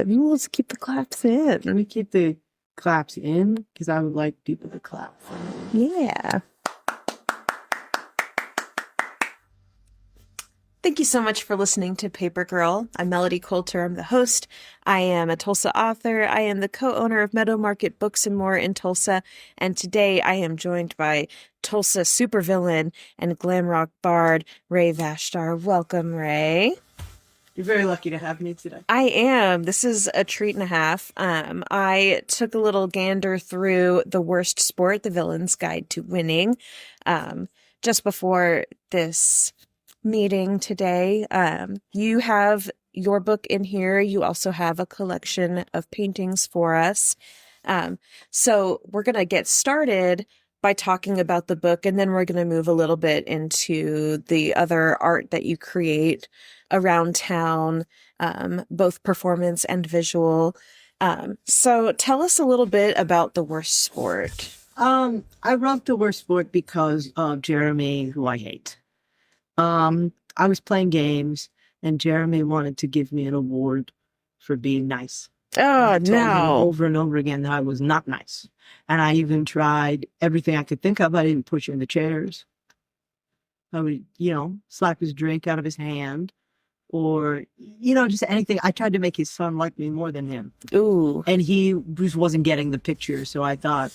we'll just keep the claps in. Let me keep the claps in because I would like people to clap. Yeah. Thank you so much for listening to Paper Girl. I'm Melody Coulter. I'm the host. I am a Tulsa author. I am the co-owner of Meadow Market Books and more in Tulsa. And today I am joined by Tulsa supervillain and glam rock bard, Ra Vashtar. Welcome, Ray. You're very lucky to have me today. I am. This is a treat and a half. I took a little gander through The Worst Sport, The Villain's Guide to Winning, just before this meeting today. You have your book in here. You also have a collection of paintings for us. So we're going to get started by talking about the book, and then we're going to move a little bit into the other art that you create around town, both performance and visual. So tell us a little bit about The Worst Sport. I wrote The Worst Sport because of Jeremy, who I hate. I was playing games, and Jeremy wanted to give me an award for being nice. Oh, I told him no. over and over again that I was not nice. And I even tried everything I could think of. I didn't push in the chairs. I would, slap his drink out of his hand. Or, just anything. I tried to make his son like me more than him. Ooh. And he just wasn't getting the picture. So I thought,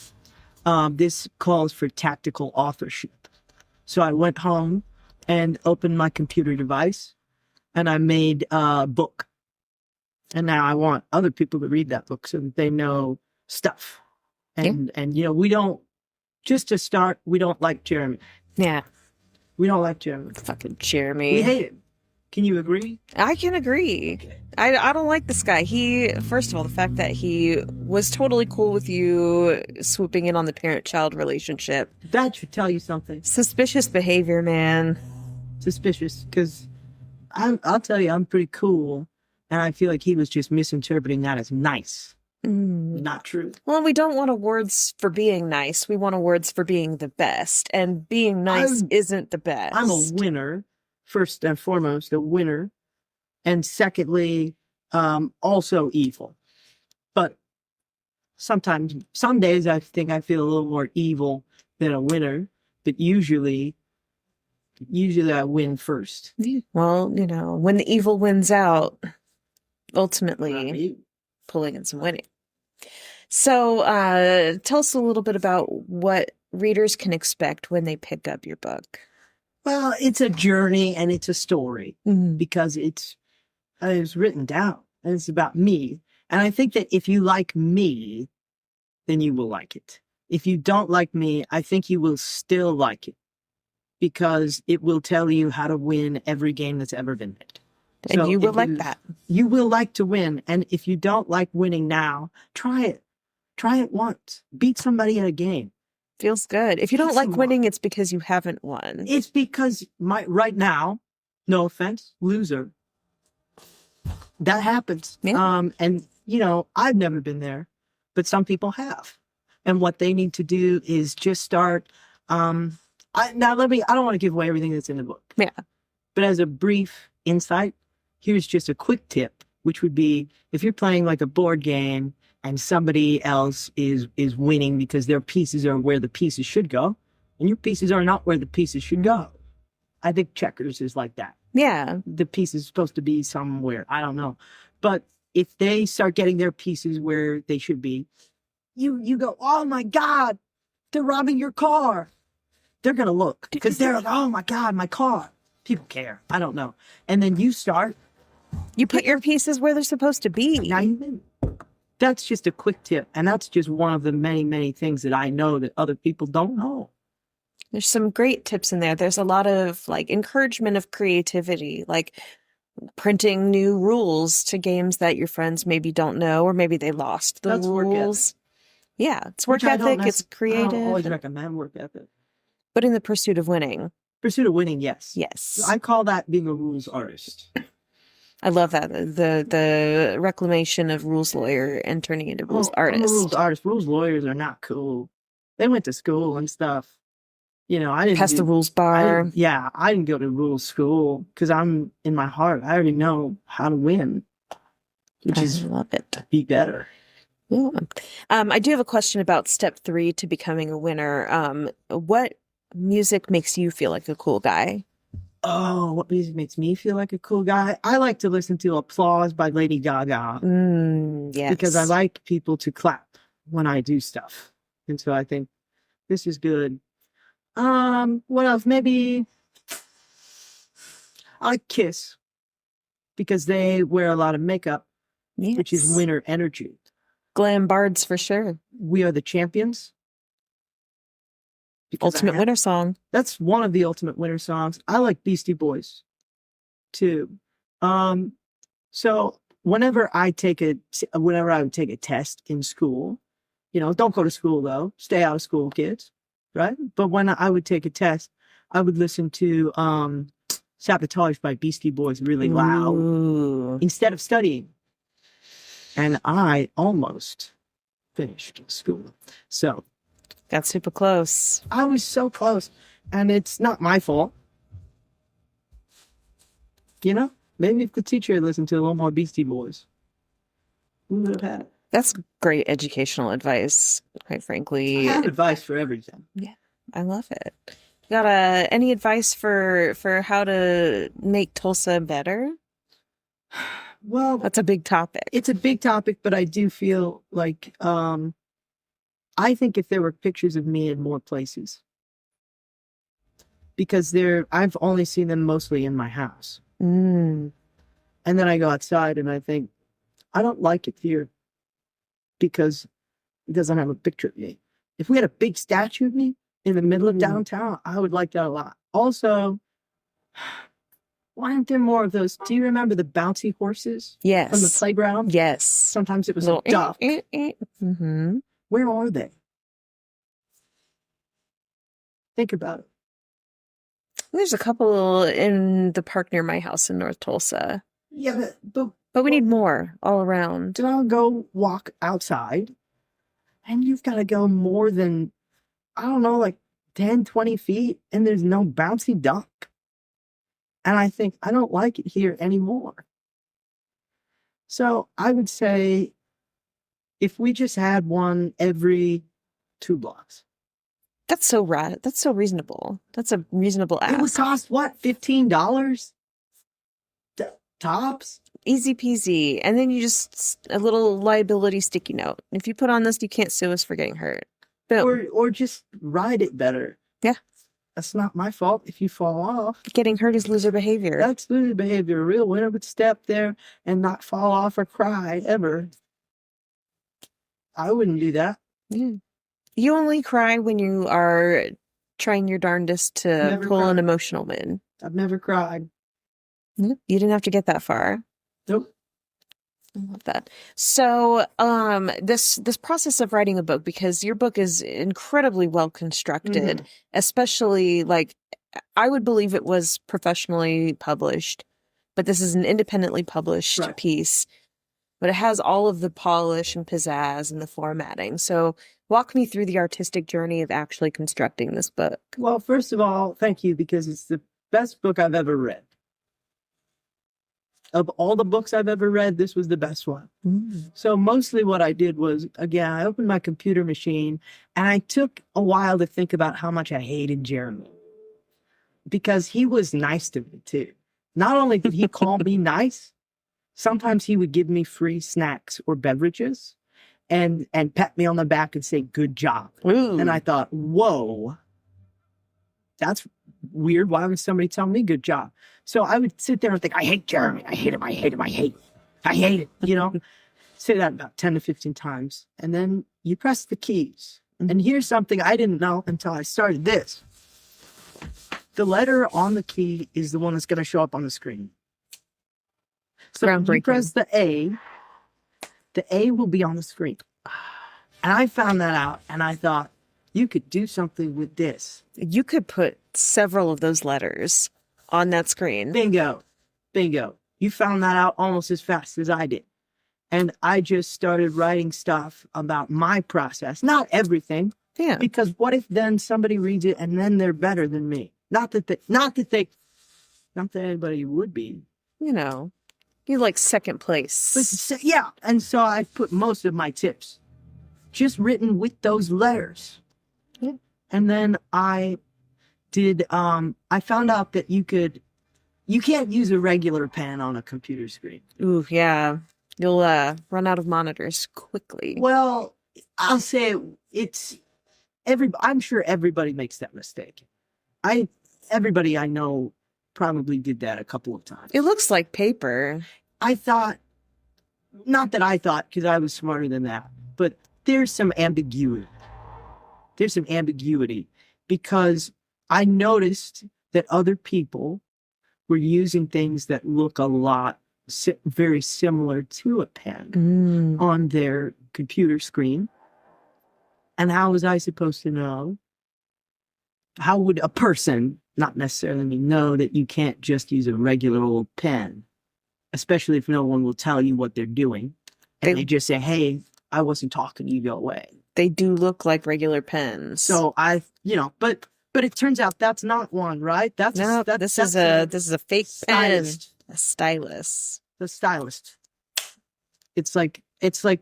this calls for tactical authorship. So I went home and opened my computer device, and I made a book. And now I want other people to read that book so that they know stuff. And we don't, just to start, we don't like Jeremy. Yeah. We don't like Jeremy. Fucking Jeremy. We hate him. Can you agree? I can agree. I don't like this guy. First of all, the fact that he was totally cool with you swooping in on the parent-child relationship. That should tell you something. Suspicious behavior, man. Suspicious, because I'll tell you, I'm pretty cool, and I feel like he was just misinterpreting that as nice. Not true. Well, we don't want awards for being nice. We want awards for being the best, and being nice isn't the best. I'm a winner. First and foremost, a winner. And secondly, also evil. But sometimes, some days I think I feel a little more evil than a winner. But usually I win first. Well, when the evil wins out, ultimately pulling in some winning. So tell us a little bit about what readers can expect when they pick up your book. Well, it's a journey and it's a story because it's written down and it's about me. And I think that if you like me, then you will like it. If you don't like me, I think you will still like it because it will tell you how to win every game that's ever been made. And so you will like that. You will like to win. And if you don't like winning now, try it. Try it once. Beat somebody in a game. Feels good. If you don't like winning, it's because you haven't won. It's because right now, no offense, loser. That happens. Yeah. And I've never been there, but some people have. And what they need to do is just start. I don't want to give away everything that's in the book. Yeah. But as a brief insight, here's just a quick tip, which would be if you're playing like a board game and somebody else is winning because their pieces are where the pieces should go, and your pieces are not where the pieces should go. I think checkers is like that. Yeah. The piece is supposed to be somewhere. I don't know. But if they start getting their pieces where they should be, you go, oh my God, they're robbing your car. They're going to look because they're like, oh my God, my car. People care. I don't know. And then you start. You put your pieces where they're supposed to be. Now you win. That's just a quick tip. And that's just one of the many, many things that I know that other people don't know. There's some great tips in there. There's a lot of encouragement of creativity, like printing new rules to games that your friends maybe don't know, or maybe they lost the That's rules. Yeah, it's work ethic. It's creative. I don't always recommend work ethic. But in the pursuit of winning. Pursuit of winning, yes. Yes. I call that being a rules artist. I love that. The reclamation of rules lawyer and turning into rules artist. I'm a rules artist. Rules lawyers are not cool. They went to school and stuff. I didn't pass the rules bar. I didn't go to rules school because I'm in my heart. I already know how to win. which I is love it. be better. Yeah. I do have a question about step 3 to becoming a winner. What music makes you feel like a cool guy? Oh, what music makes me feel like a cool guy? I like to listen to Applause by Lady Gaga because I Yes. like people to clap when I do stuff. And so I think this is good. What else? Maybe I like Kiss because they wear a lot of makeup, which is Yes. winter energy. Glam bards for sure. We Are the Champions. Because Ultimate winter song. that's one of the ultimate winter songs. I like Beastie Boys too. So whenever I would take a test in school, don't go to school though, stay out of school, kids, right? But when I would take a test, I would listen to Sabotage by Beastie Boys really loud instead of studying. And I almost finished school. So got super close. I was so close. And it's not my fault. Maybe if the teacher had listened to a little more Beastie Boys, we would have had it. That's great educational advice, quite frankly. I have advice for everything. Yeah, I love it. You got any advice for how to make Tulsa better? Well, that's a big topic. It's a big topic, but I do feel like I think if there were pictures of me in more places, because I've only seen them mostly in my house. And then I go outside and I think, I don't like it here because it doesn't have a picture of me. If we had a big statue of me in the middle of downtown, I would like that a lot. Also, why aren't there more of those? Do you remember the bouncy horses? Yes. From the playground? Yes. Sometimes it was a duck. Where are they? Think about it. There's a couple in the park near my house in North Tulsa. Yeah, but we need more all around. I'll go walk outside and you've got to go more than, I don't know, like 10, 20 feet and there's no bouncy duck. And I think I don't like it here anymore. So I would say if we just had one every 2 blocks. That's so right. That's so reasonable. That's a reasonable ask. It would cost what? $15? Tops? Easy peasy. And then you just a little liability sticky note. If you put on this, you can't sue us for getting hurt. Boom. Or just ride it better. Yeah. That's not my fault if you fall off. Getting hurt is loser behavior. That's loser behavior. A real winner would step there and not fall off or cry ever. I wouldn't do that. Yeah. You only cry when you are trying your darndest to pull an emotional win. I've never cried. You didn't have to get that far. Nope. I love that. So, this process of writing a book, because your book is incredibly well constructed, especially like I would believe it was professionally published, but this is an independently published piece. But it has all of the polish and pizzazz and the formatting. So walk me through the artistic journey of actually constructing this book. Well, first of all, thank you, because it's the best book I've ever read. Of all the books I've ever read, this was the best one. So mostly what I did was, again, I opened my computer machine and I took a while to think about how much I hated Jeremy. Because he was nice to me too. Not only did he call me nice, sometimes he would give me free snacks or beverages and pat me on the back and say, good job. Ooh. And I thought, whoa, that's weird. Why would somebody tell me good job? So I would sit there and think, I hate Jeremy. I hate him. I hate him. I hate him. I hate it. Say that about 10 to 15 times. And then you press the keys. And here's something I didn't know until I started this. The letter on the key is the one that's going to show up on the screen. So when you press the A will be on the screen. And I found that out and I thought, you could do something with this. You could put several of those letters on that screen. Bingo. Bingo. You found that out almost as fast as I did. And I just started writing stuff about my process. Not everything. Yeah. Because what if then somebody reads it and then they're better than me? Not that anybody would be. You like second place. Yeah, and so I put most of my tips just written with those letters. Yeah. And then I found out that you can't use a regular pen on a computer screen. Ooh, yeah. You'll run out of monitors quickly. Well, I'll say I'm sure everybody makes that mistake. Everybody I know probably did that a couple of times. It looks like paper. Not that I thought, because I was smarter than that, but there's some ambiguity. There's some ambiguity because I noticed that other people were using things that look a lot very similar to a pen on their computer screen. And how was I supposed to know? How would a person, not necessarily me, know that you can't just use a regular old pen, especially if no one will tell you what they're doing? And they just say, hey, I wasn't talking to you, go away. They do look like regular pens. So but it turns out that's not one, right? This is a fake stylist. pen. A stylus. The stylist. It's like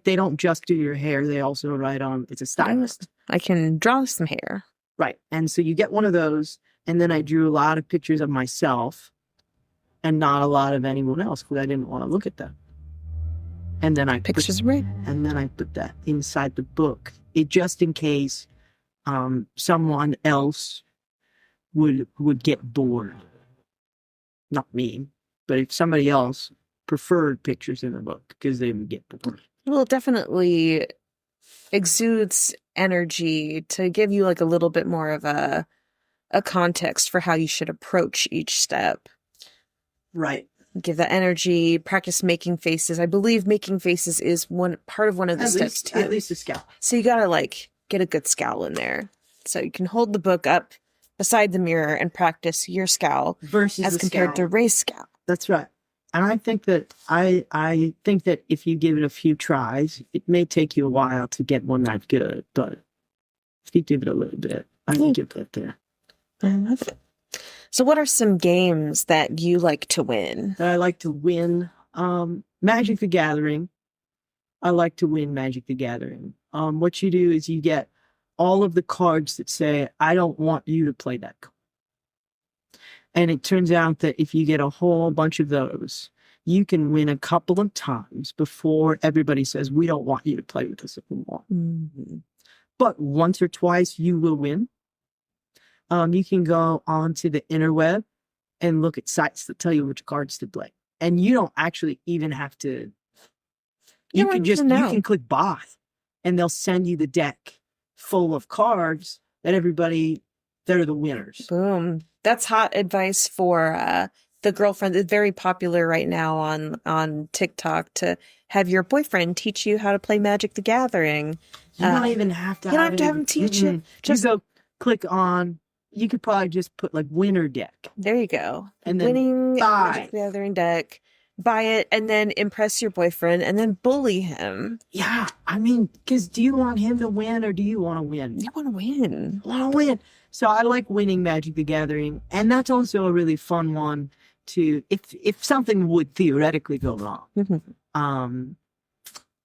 they don't just do your hair, they also write on, it's a stylist. I can draw some hair. Right. And so you get one of those, and then I drew a lot of pictures of myself and not a lot of anyone else because I didn't want to look at them. And then I put that inside the book. Just in case someone else would get bored. Not me, but if somebody else preferred pictures in the book because they would get bored. Well, it definitely exudes energy to give you like a little bit more of a context for how you should approach each step. Right. Give that energy, practice making faces. I believe making faces is one of the steps too. At least a scowl. So you gotta like get a good scowl in there. So you can hold the book up beside the mirror and practice your scowl versus as compared to Ray's scowl. That's right. And I think that if you give it a few tries, it may take you a while to get one that good, but if you give it a little bit, I think you'll get there. I love it. So what are some games that you like to win? I like to win Magic the Gathering. I like to win Magic the Gathering. What you do is you get all of the cards that say, I don't want you to play that card. And it turns out that if you get a whole bunch of those, you can win a couple of times before everybody says, we don't want you to play with us anymore. Mm-hmm. But once or twice, you will win. You can go onto the interweb and look at sites that tell you which cards to play. And you don't actually even have to. You can click buy, and they'll send you the deck full of cards that are the winners. Boom. That's hot advice for the girlfriend. It's very popular right now on TikTok to have your boyfriend teach you how to play Magic the Gathering. You don't even have to. You don't have to have him teach you. Just go click on. You could probably just put like winner deck. There you go. And then winning buy. Magic the Gathering deck. Buy it and then impress your boyfriend and then bully him. Yeah, I mean, because do you want him to win or do you want to win? You want to win. I want to win. So I like winning Magic the Gathering, and that's also a really fun one to if something would theoretically go wrong. Mm-hmm.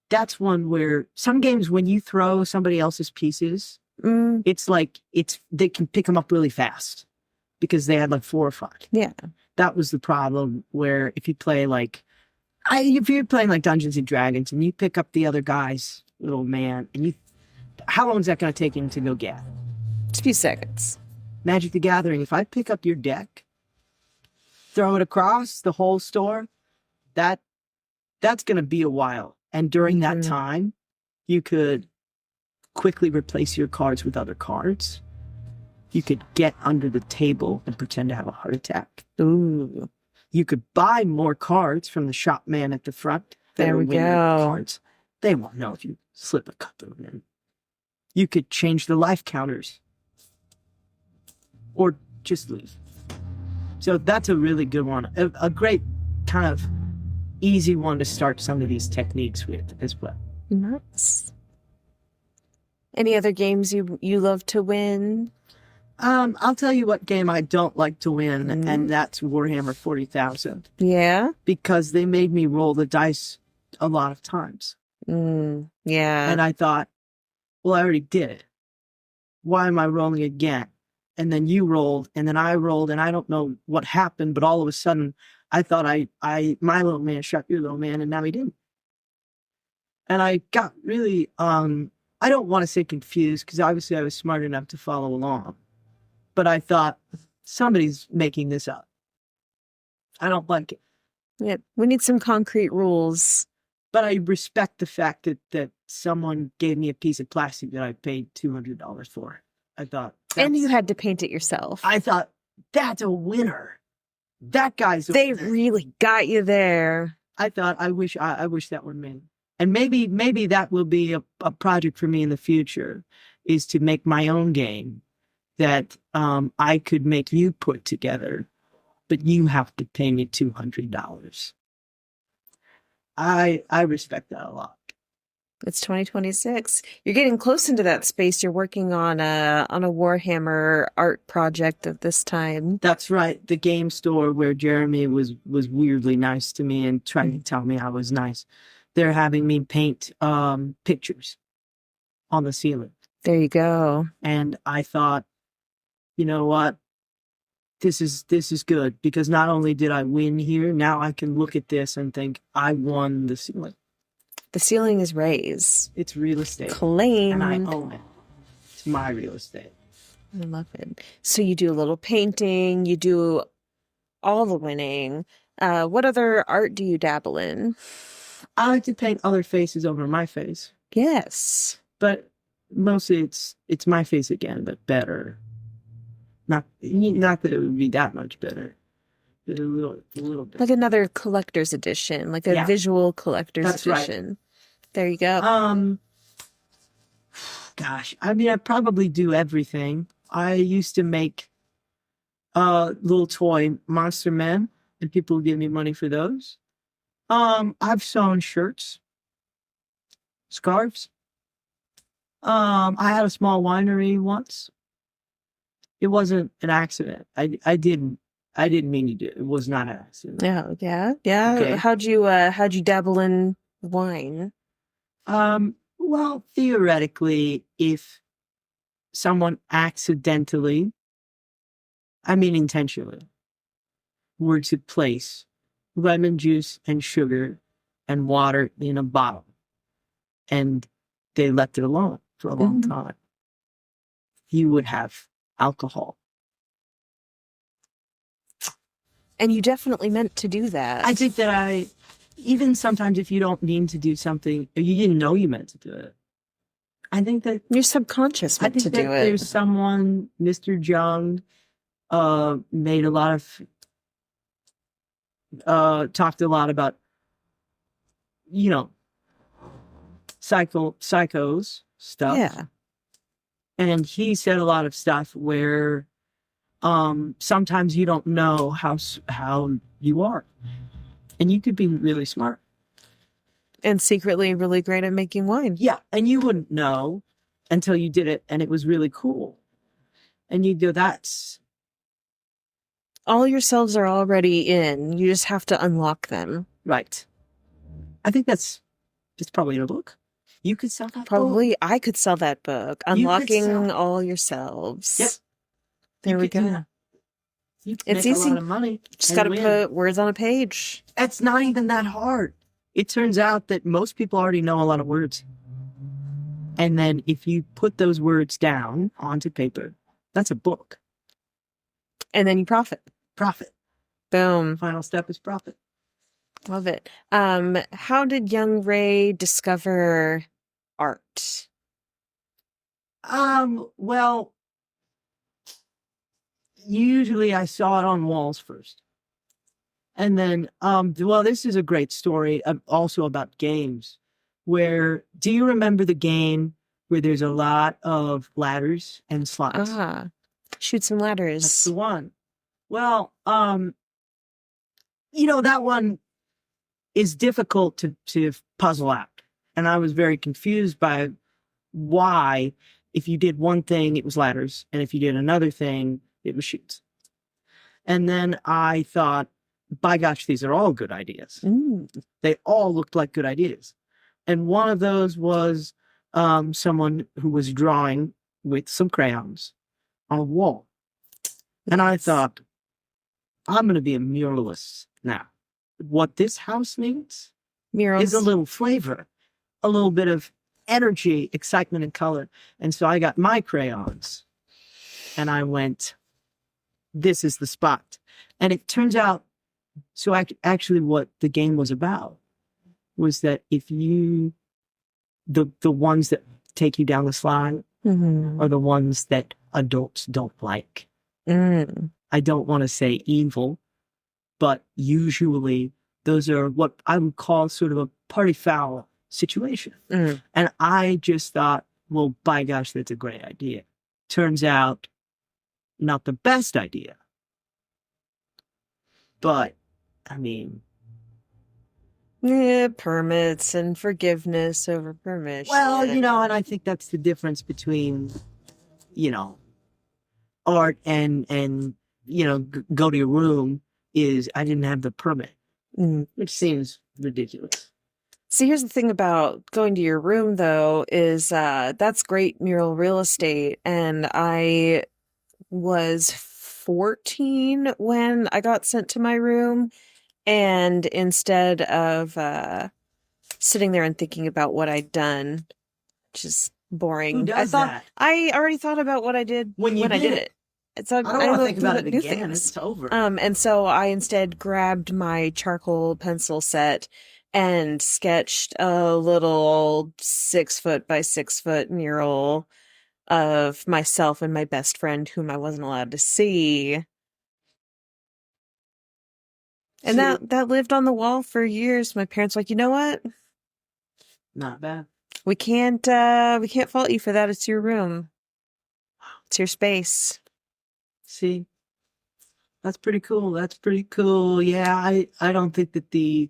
That's one where some games when you throw somebody else's pieces, it's like they can pick them up really fast because they had like 4 or 5. Yeah. That was the problem where if you play if you're playing like Dungeons and Dragons and you pick up the other guy's little man and how long is that going to take him to go get? It's a few seconds. Magic the Gathering, if I pick up your deck, throw it across the whole store, that's going to be a while. And during that time, you could quickly replace your cards with other cards. You could get under the table and pretend to have a heart attack. Ooh. You could buy more cards from the shop man at the front. There we go. Cards. They won't know if you slip a couple of them. You could change the life counters. Or just leave. So that's a really good one. A great kind of easy one to start some of these techniques with as well. Nice. Any other games you love to win? I'll tell you what game I don't like to win, Mm. and that's Warhammer 40,000, Yeah. because they made me roll the dice a lot of times. Yeah. And I thought, well, I already did it. Why am I rolling again? And then you rolled, and then I rolled, and I don't know what happened, but all of a sudden, I thought my little man shot your little man, and now he didn't. And I got really, I don't want to say confused, because obviously I was smart enough to follow along. But I thought, somebody's making this up. I don't like it. Yeah. We need some concrete rules. But I respect the fact that someone gave me a piece of plastic that I paid $200 for. I thought, And you had to paint it yourself. I thought, that's a winner. That guy's a They winner. really got you there. I thought, I wish that were me. And maybe that will be a project for me in the future, is to make my own game that I could make you put together, but you have to pay me $200. I respect that a lot. It's 2026. You're getting close into that space. You're working on a Warhammer art project at this time. That's right. The game store where Jeremy was weirdly nice to me and trying to tell me I was nice. They're having me paint pictures on the ceiling. There you go. And I thought, you know what? This is good, because not only did I win here, now I can look at this and think I won the ceiling. The ceiling is raised. It's real estate. Claimed. And I own it. It's my real estate. I love it. So you do a little painting, you do all the winning. What other art do you dabble in? I like to paint other faces over my face, Yes. but mostly it's my face again, but better. Not that it would be that much better, but a little bit. Like another collector's edition, like a Yeah. visual collector's That's right. edition. There you go. Gosh, I mean, I probably do everything. I used to make little toy monster men, and people would give me money for those. I've sewn shirts, scarves. I had a small winery once. It wasn't an accident. I didn't mean to do it. It was not an accident. Yeah. Okay. How'd you dabble in wine? Well, theoretically, if someone accidentally, I mean intentionally, were to place lemon juice and sugar and water in a bottle, and they left it alone for a long time, you would have alcohol. And you definitely meant to do that. I think that even sometimes if you don't mean to do something, or you didn't know you meant to do it, I think that Your subconscious I meant think to that do it. there's someone, Mr. Jung, made a lot of, talked a lot about, psychos stuff. Yeah. And he said a lot of stuff where sometimes you don't know how you are, and you could be really smart And secretly really great at making wine. Yeah, and you wouldn't know until you did it, and it was really cool. And you go, that's All yourselves are already in. You just have to unlock them. right. I think it's probably in a book. You could sell that book. Probably I could sell that book. You could Unlocking sell- all yourselves. Yep. There You we could do go. that. You could It's make easy. a lot of money. Just and got to win. put words on a page. It's not even that hard. It turns out that most people already know a lot of words. And then if you put those words down onto paper, that's a book. And then you profit. Profit. Boom. Final step is profit. Love it. How did young Ray discover art? Well, usually I saw it on walls first. And then, well, this is a great story also about games where, do you remember the game where there's a lot of ladders and slots? Shoot some That's ladders. the one. Well, that one is difficult to puzzle out. And I was very confused by why If you did one thing, it was ladders. And if you did another thing, it was chutes. And then I thought, by gosh, these are all good ideas. Mm. They all looked like good ideas. And one of those was someone who was drawing with some crayons on a wall. And I thought, I'm going to be a muralist now. What this house needs Murals. is a little flavor, a little bit of energy, excitement, and color. And so I got my crayons and I went, this is the spot. And it turns out, so actually what the game was about was that if you, the ones that take you down the slide are the ones that adults don't like. I don't want to say evil, but usually those are what I would call sort of a party foul situation. And I just thought, well, by gosh, that's a great idea. Turns out, not the best idea. But, I mean... Yeah, permits and forgiveness over permission. Well, you know, and I think that's the difference between, you know, art and you know, go to your room is I didn't have the permit, which seems ridiculous. See, here's the thing about going to your room, though, is that's great mural real estate. And I was 14 when I got sent to my room. And instead of sitting there and thinking about what I'd done, which is boring, Who does that? I already thought about what I did when I did it. So I don't want to think about it again. Things. It's over. And so I instead grabbed my charcoal pencil set and sketched a little 6 foot by 6 foot mural of myself and my best friend, whom I wasn't allowed to see. And that lived on the wall for years. My parents were like, you know what? Not bad. We can't fault you for that. It's your room. It's your space. See, that's pretty cool. That's pretty cool. Yeah, I don't think that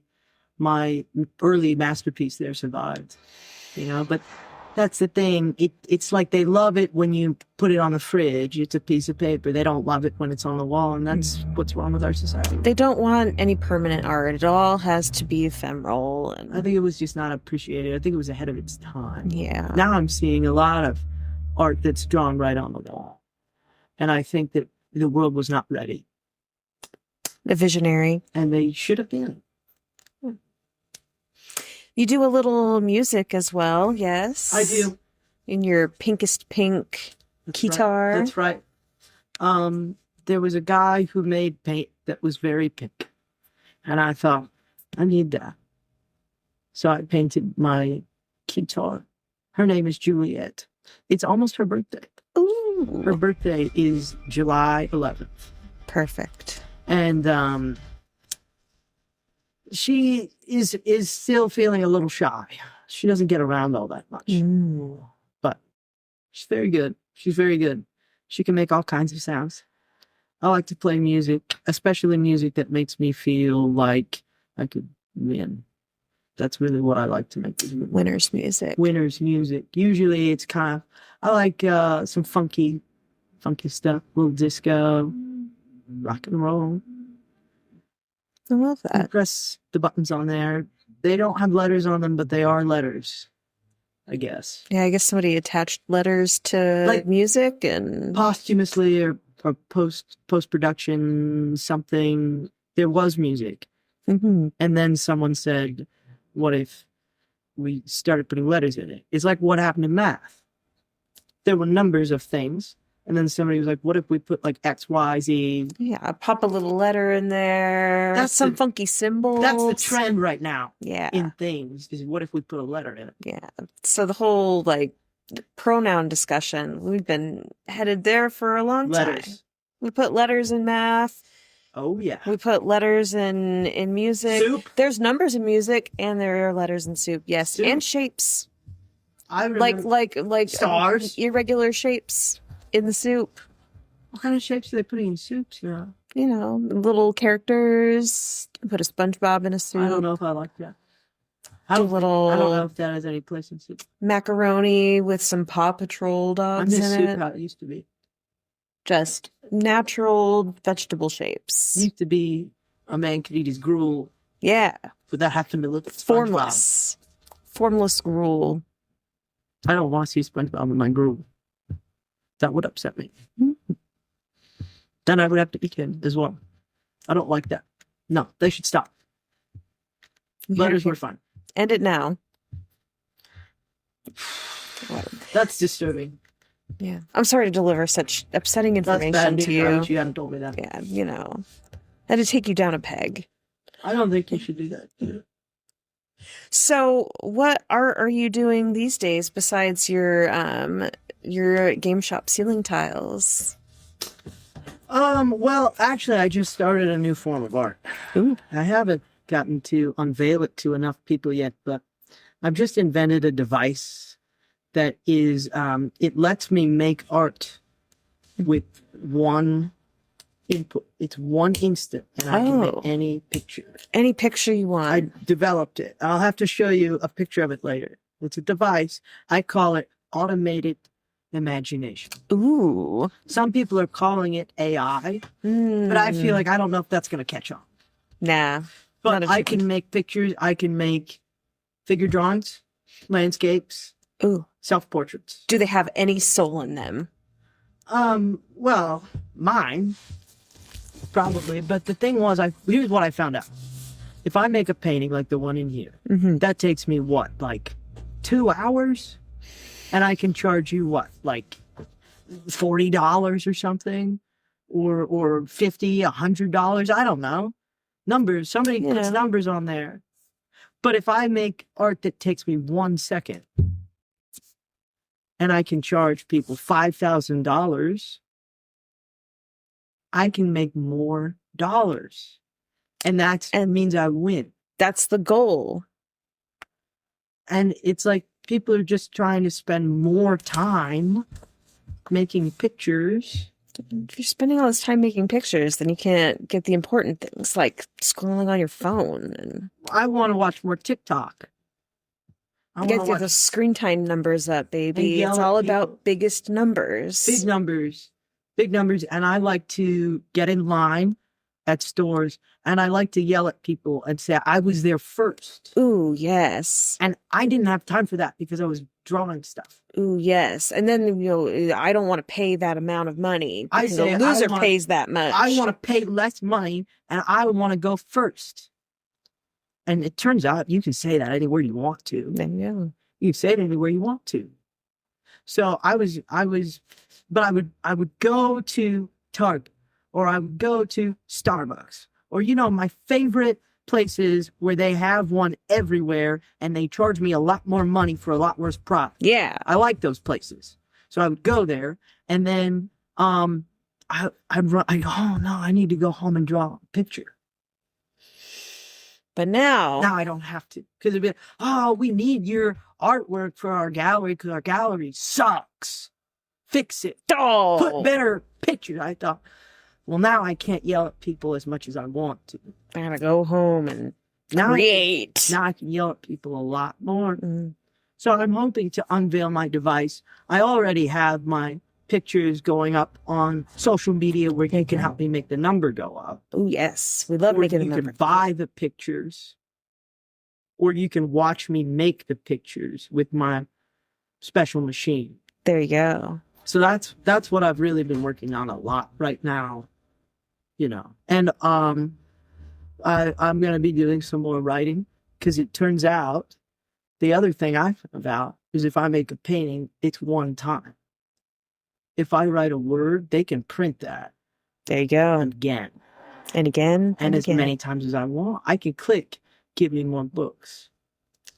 my early masterpiece there survived, you know, but that's the thing. It's like they love it when you put it on the fridge. It's a piece of paper. They don't love it when it's on the wall, and that's what's wrong with our society. They don't want any permanent art. It all has to be ephemeral. And I think it was just not appreciated. I think it was ahead of its time. Yeah. Now I'm seeing a lot of art that's drawn right on the wall. And I think that the world was not ready. The visionary. And they should have been. You do a little music as well, yes? I do. In your pinkest pink guitar. Right. That's right. There was a guy who made paint that was very pink. And I thought, I need that. So I painted my guitar. Her name is Jeweliette. It's almost her birthday. Ooh. Her birthday is July 11th. Perfect. And she is still feeling a little shy. She doesn't get around all that much. But she's very good. She's very good. She can make all kinds of sounds. I like to play music, especially music that makes me feel like I could win. That's really what I like to make. Winner's music. Winner's music. Usually it's kind of, I like some funky stuff, a little disco, rock and roll. I love that. You press the buttons on there. They don't have letters on them, but they are letters, I guess. Yeah, I guess somebody attached letters to like music and posthumously or post-production something. There was music. And then someone said, what if we started putting letters in it? It's like what happened in math. There were numbers of things. And then somebody was like, what if we put like X, Y, Z? Yeah, pop a little letter in there. That's some funky symbols. That's the trend right now. Yeah. In things is what if we put a letter in it? Yeah. So the whole like pronoun discussion, we've been headed there for a long time. We put letters in math. Oh yeah. We put letters in music. Soup. There's numbers in music and there are letters in soup. Yes. Soup. And shapes. I remember like stars. Irregular shapes in the soup. What kind of shapes are they putting in soups, you know? You know, little characters. Put a SpongeBob in a soup. I don't know if I like that. I Do a don't know little if that has any place in soup. macaroni with some Paw Patrol I dogs miss in soup it. how it used to be. Just natural vegetable It shapes. used to be a man could eat his gruel Yeah. without having to look at SpongeBob. Formless. Formless gruel. I don't want to see SpongeBob in my gruel. That would upset me. Then I would have to eat him as well. I don't like that. No, they should stop. Letters were fun. End it now. That's disturbing. Yeah. I'm sorry to deliver such upsetting That's information bad to news. I wish you. you hadn't told me that. Yeah, you know. I had to take you down a peg. I don't think you should do that. So, what art are you doing these days besides your game shop ceiling tiles? Well, actually, I just started a new form of art. Ooh. I haven't gotten to unveil it to enough people yet, but I've just invented a device that is, it lets me make art with one input. It's one instant, and I can make any picture. Any picture you I want. developed it. I'll have to show you a picture of it later. It's a device. I call it automated imagination. Ooh. Some people are calling it AI, but I feel like I don't know if that's going to catch on. Nah. But I can make pictures. I can make figure drawings, landscapes, Ooh. self-portraits. Do they have any soul in them? Well, mine probably. But the thing was, here's what I found out. If I make a painting like the one in here, that takes me what, like 2 hours? And I can charge you what, like $40 or something? Or $50, $100? I don't know. Numbers. Somebody puts numbers on there. But if I make art that takes me 1 second and I can charge people $5,000, I can make more dollars. And that means I win. That's the goal. And it's like people are just trying to spend more time making pictures. If you're spending all this time making pictures, then you can't get the important things like scrolling on your phone. And I want to watch more TikTok. get the screen time numbers up, baby. It's all about biggest numbers. Big numbers. Big numbers. And I like to get in line at stores and I like to yell at people and say, I was there first. Ooh, yes. And I didn't have time for that because I was drawing stuff. Ooh, yes. And then, I don't want to pay that amount of money. I say the loser pays that much. I want to pay less money and I want to go first. And it turns out you can say that anywhere you want to. Yeah. You can say it anywhere you want to. So I would go to Target or I would go to Starbucks or, my favorite places where they have one everywhere and they charge me a lot more money for a lot worse product. Yeah. I like those places. So I would go there and then, I go, oh no, I need to go home and draw a picture. But now I don't have to because it'd be like, oh, we need your artwork for our gallery because our gallery sucks. Fix it. Oh. Put better pictures. I thought, well, now I can't yell at people as much as I want to. I gotta go home and create. Now I can yell at people a lot more. So I'm hoping to unveil my device. I already have my pictures going up on social media where you can help me make the number go up. Oh, yes. We love making the number. You can buy the pictures or you can watch me make the pictures with my special machine. There you go. So that's what I've really been working on a lot right now, And I'm going to be doing some more writing because it turns out the other thing I found out is if I make a painting, it's one time. If I write a word, they can print that. There you go. Again. And again. And as many times as I want. I can click, give me more books.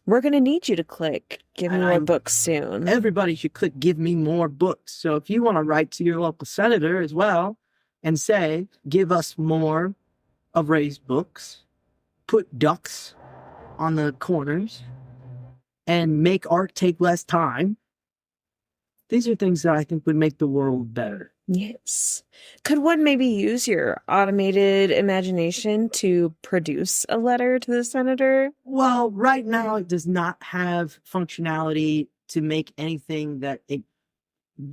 We're going to need you to click, give me more books soon. Everybody should click, give me more books. So if you want to write to your local senator as well and say, give us more of Ray's books, put ducks on the corners, and make art take less time. These are things that I think would make the world better. Yes. Could one maybe use your automated imagination to produce a letter to the senator? Well, right now it does not have functionality to make anything that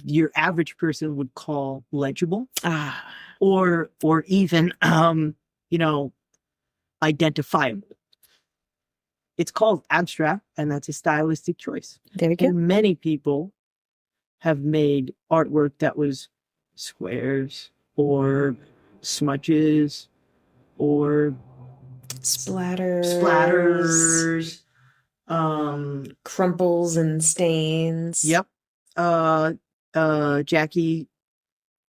your average person would call legible Ah, or even you know, identifiable. It's called abstract, and that's a stylistic choice. there we go. And many people have made artwork that was squares or smudges or splatters. Crumples and stains. Yep. Jackie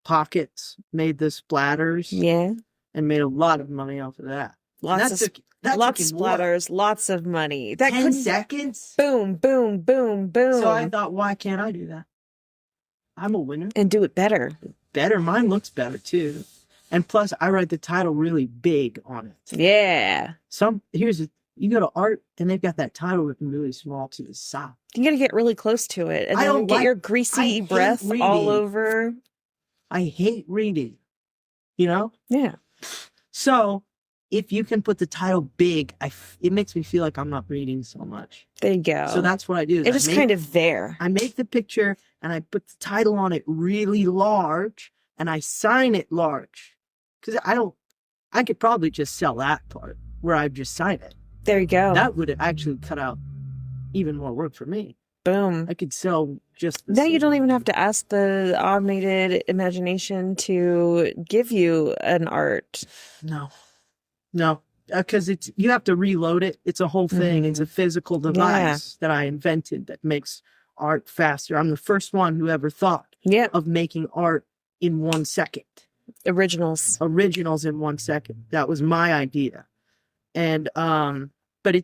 Pockets made the splatters. Yeah. And made a lot of money off of that. Lots of splatters, lots of money. That 10 seconds? Boom, boom, boom, boom. So I thought, why can't I do that? I'm a winner. And do it better. Better. Mine looks better too. And plus, I write the title really big on it. Yeah. You go to art, and they've got that title written really small to the side. You got to get really close to it, and then get your greasy breath all over. I hate reading. You know? Yeah. So if you can put the title big, it makes me feel like I'm not reading so much. There you go. So that's what I do. It's just kind of there. I make the picture and I put the title on it really large and I sign it large. Because I could probably just sell that part where I just sign it. There you go. That would actually cut out even more work for me. Boom. I could sell just now you don't even have to ask the automated imagination to give you an art. No, because you have to reload it. It's a whole thing. It's a physical device that I invented that makes art faster. I'm the first one who ever thought of making art in 1 second. Originals in 1 second. That was my idea. And but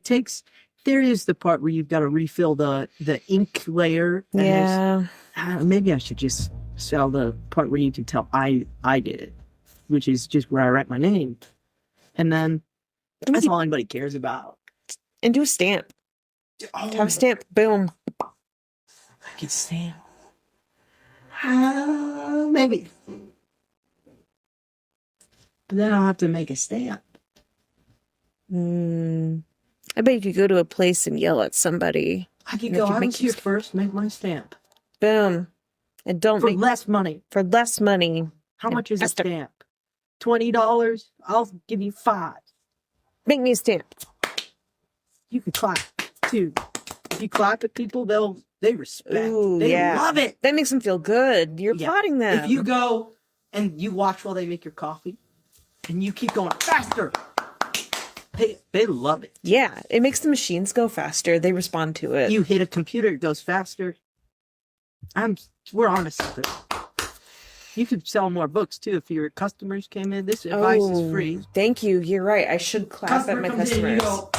there is the part where you've got to refill the ink layer. Maybe I should just sell the part where you can tell I did it, which is just where I write my name. And then that's all anybody cares about. And do a stamp. Have a stamp. Boom. I can stamp. Maybe. But then I'll have to make a stamp. I bet you could go to a place and yell at somebody. I could go, I was here first, make my stamp. Boom. And For less money. For less money. How much is a stamp? $20? I'll give you $5. Make me a stamp. You can clap too. If you clap at people, they respect. Ooh, they love it. That makes them feel good. You're applauding them. If you go and you watch while they make your coffee, and you keep going faster, they love it. Yeah, it makes the machines go faster. They respond to it. You hit a computer, it goes faster. We're on to something. You could sell more books too if your customers came in. This advice is free. Thank you. You're right. I should clap at my customers. In, you go,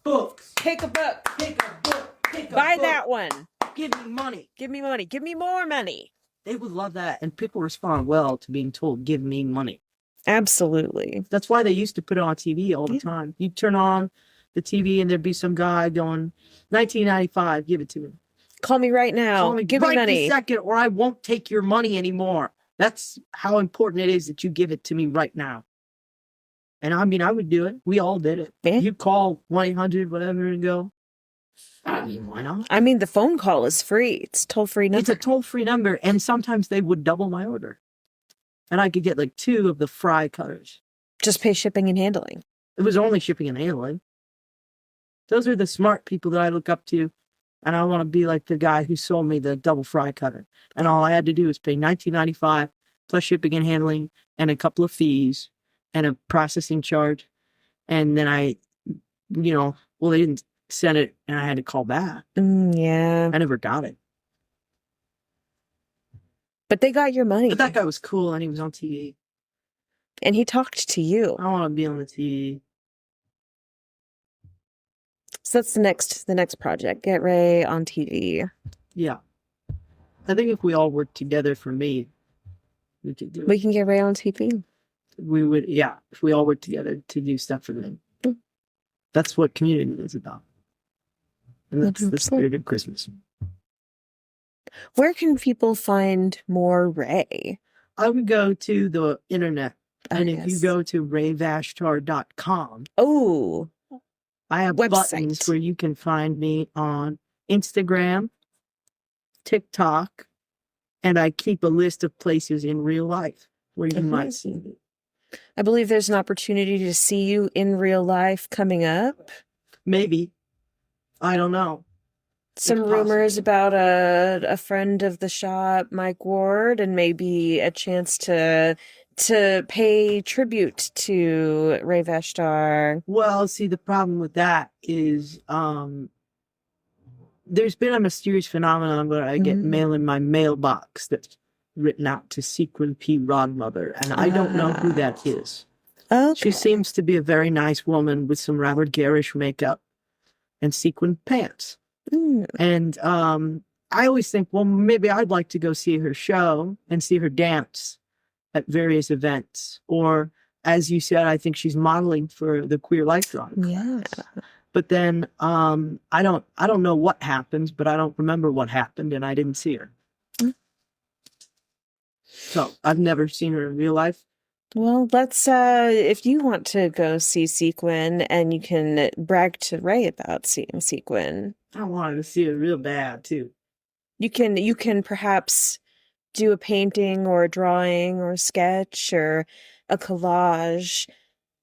books. Take a book. Take a book. Buy that one. Give me money. Give me money. Give me more money. They would love that. And people respond well to being told, give me money. Absolutely. That's why they used to put it on TV all the time. You'd turn on the TV and there'd be some guy going, 1995, give it to me. Call me right now. Give me money. Right this second, or I won't take your money anymore. That's how important it is that you give it to me right now. And I mean, I would do it. We all did it. Yeah. You call 1-800, whatever, and go, I mean, why not? I mean, the phone call is free. It's a toll-free number. It's a toll-free number, and sometimes they would double my order. And I could get like 2 of the fry cutters. Just pay shipping and handling. It was only shipping and handling. Those are the smart people that I look up to. And I want to be like the guy who sold me the double fry cutter. And all I had to do was pay $19.95 plus shipping and handling and a couple of fees and a processing charge. And then they didn't send it and I had to call back. Yeah. I never got it. But they got your money. But that guy was cool and he was on TV. And he talked to you. I want to be on the TV. So that's the next project. Get Ray on TV. Yeah. I think if we all work together, for me, we could do it. We can get Ray on TV. We would, yeah. If we all work together to do stuff for them. That's what community is about. And that's the spirit of Christmas. Where can people find more Ray? I would go to the internet. Oh, And if you yes. go to ravashtar.com, Oh, I have buttons website. where you can find me on Instagram, TikTok, and I keep a list of places in real life where you might see me. I believe there's an opportunity to see you in real life coming up. Maybe. I don't know. Some It's rumors possible. about a friend of the shop, Mike Ward, and maybe a chance to pay tribute to Ray Vashtar. Well, see, the problem with that is there's been a mysterious phenomenon where I get mail in my mailbox that's written out to Sequin P. Rodmother, and I don't know who that is. Okay. She seems to be a very nice woman with some rather garish makeup and sequin pants. And I always think, well, maybe I'd like to go see her show and see her dance at various events. Or, as you said, I think she's modeling for the Queer Life Drawing. Yeah. But then I don't know what happens, but I don't remember what happened, and I didn't see her. So I've never seen her in real life. Well, let's if you want to go see Sequin and you can brag to Ray about seeing Sequin. I wanted to see her real bad too. You can perhaps do a painting or a drawing or a sketch or a collage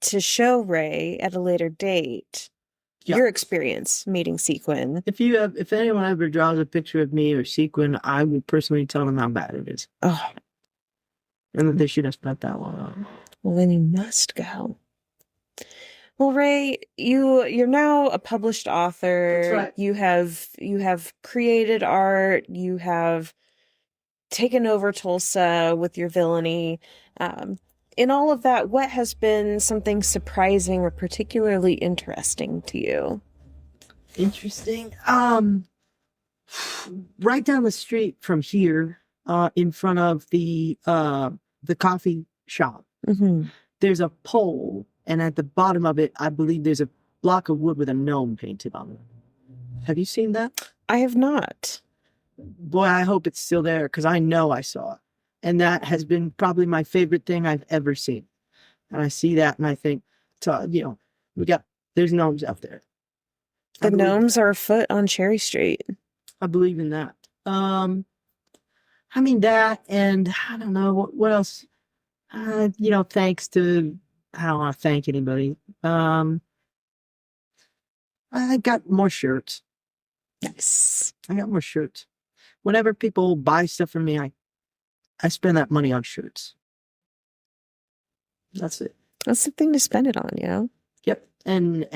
to show Ray at a later date your experience meeting Sequin. If anyone ever draws a picture of me or Sequin, I will personally tell them how bad it is. Oh, and that they should have spent that long on. Well, then you must go. Well, Ray, you're now a published author. That's right. You have created art. You have taken over Tulsa with your villainy. In all of that, what has been something surprising or particularly interesting to you? Interesting. Right down the street from here, in front of the coffee shop, there's a pole, and at the bottom of it, I believe there's a block of wood with a gnome painted on it. Have you seen that? I have not. Boy, I hope it's still there, because I know I saw it. And that has been probably my favorite thing I've ever seen. And I see that and I think, there's gnomes out there. The gnomes are afoot on Cherry Street. I believe in that. I mean that, and I don't know what else. Thanks to, I don't want to thank anybody. I got more shirts. Nice. I got more shirts. Whenever people buy stuff from me, I spend that money on shirts. That's it. That's the thing to spend it on, Yep. And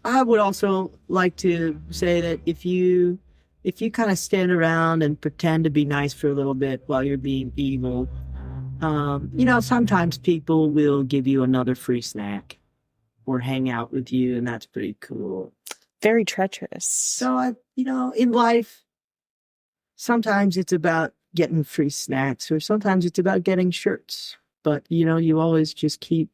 I would also like to say that if you kind of stand around and pretend to be nice for a little bit while you're being evil, sometimes people will give you another free snack or hang out with you, and that's pretty cool. Very treacherous. So, in life, sometimes it's about getting free snacks, or sometimes it's about getting shirts. But, you always just be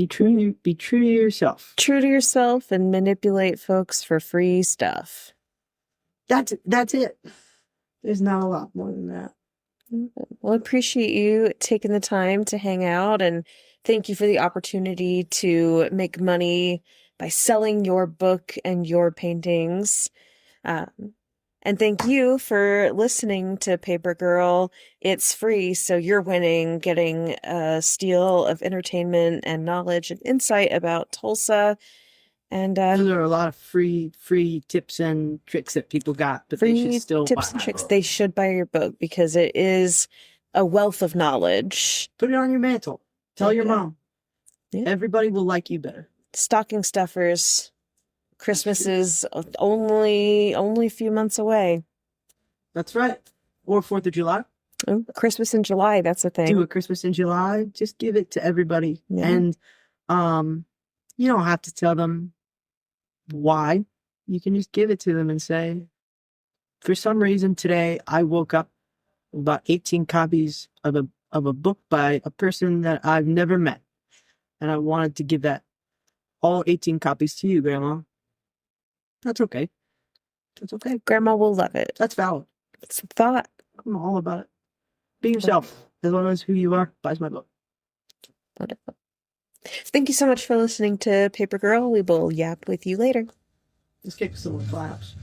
true to yourself. True to yourself and manipulate folks for free stuff. That's it. There's not a lot more than that. Well, I appreciate you taking the time to hang out, and thank you for the opportunity to make money by selling your book and your paintings. And thank you for listening to Paper Girl. It's free, so you're winning, getting a steal of entertainment and knowledge and insight about Tulsa. And there are a lot of free tips and tricks that people got, but they should still tips and tricks. They should buy your book because it is a wealth of knowledge. Put it on your mantle. Tell your mom. Yeah. Everybody will like you better. Stocking stuffers. Christmas is only a few months away. That's right. Or 4th of July. Oh, Christmas in July, that's the thing. Do a Christmas in July. Just give it to everybody. Yeah. And you don't have to tell them why. You can just give it to them and say, for some reason today I woke up about 18 copies of a book by a person that I've never met. And I wanted to give that all 18 copies to you, Grandma. That's okay. That's okay. Grandma will love it. That's valid. It's a thought. I'm all about it. Be yourself. As long as who you are, buys my book. Wonderful. Thank you so much for listening to Paper Girl. We will yap with you later. Let's kick some claps.